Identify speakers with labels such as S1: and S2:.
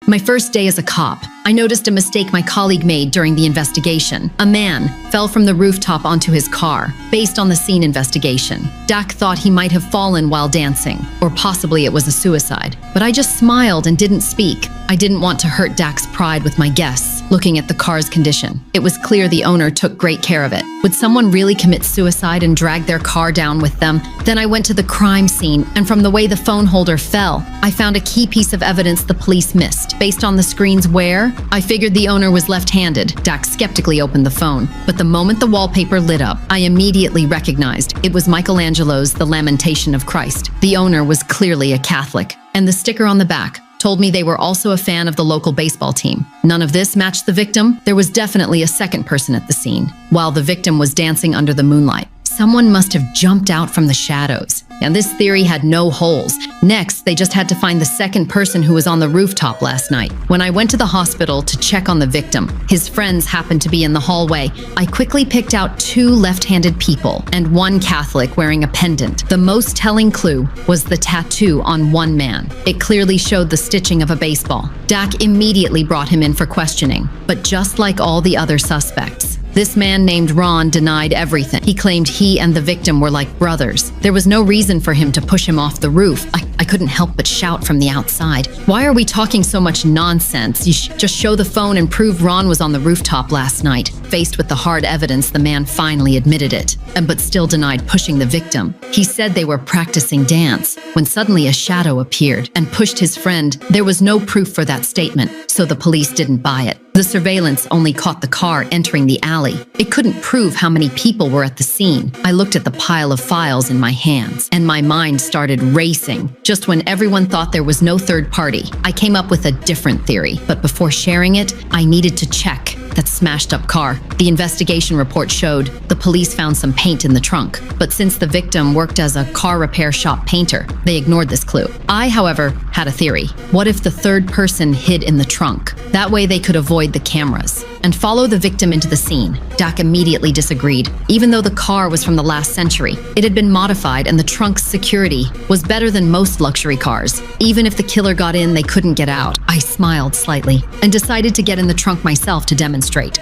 S1: My first day as a cop, I noticed a mistake my colleague made during the investigation. A man fell from the rooftop onto his car. Based on the scene investigation, Dak thought he might have fallen while dancing, or possibly it was a suicide. But I just smiled and didn't speak. I didn't want to hurt Dak's pride with my guests, looking at the car's condition. It was clear the owner took great care of it. Would someone really commit suicide and drag their car down with them? Then I went to the crime scene, and from the way the phone holder fell, I found a key piece of evidence the police missed. Based on the screen's wear, I figured the owner was left-handed. Dak skeptically opened the phone, but the moment the wallpaper lit up, I immediately recognized it was Michelangelo's The Lamentation of Christ. The owner was clearly a Catholic, and the sticker on the back told me they were also a fan of the local baseball team. None of this matched the victim. There was definitely a second person at the scene, while the victim was dancing under the moonlight. Someone must have jumped out from the shadows, and this theory had no holes. Next, they just had to find the second person who was on the rooftop last night. When I went to the hospital to check on the victim, his friends happened to be in the hallway. I quickly picked out 2 left-handed people and 1 Catholic wearing a pendant. The most telling clue was the tattoo on one man. It clearly showed the stitching of a baseball. Dak immediately brought him in for questioning, but just like all the other suspects, this man named Ron denied everything. He claimed he and the victim were like brothers. There was no reason for him to push him off the roof. I couldn't help but shout from the outside, "Why are we talking so much nonsense? You just show the phone and prove Ron was on the rooftop last night." Faced with the hard evidence, the man finally admitted it, but still denied pushing the victim. He said they were practicing dance when suddenly a shadow appeared and pushed his friend. There was no proof for that statement, so the police didn't buy it. The surveillance only caught the car entering the alley. It couldn't prove how many people were at the scene. I looked at the pile of files in my hands, and my mind started racing. Just when everyone thought there was no third party, I came up with a different theory. But before sharing it, I needed to check that smashed-up car. The investigation report showed the police found some paint in the trunk, but since the victim worked as a car repair shop painter, they ignored this clue. I, however, had a theory. What if the third person hid in the trunk? That way they could avoid the cameras and follow the victim into the scene. Dak immediately disagreed. Even though the car was from the last century, it had been modified and the trunk's security was better than most luxury cars. Even if the killer got in, they couldn't get out. I smiled slightly and decided to get in the trunk myself to demonstrate.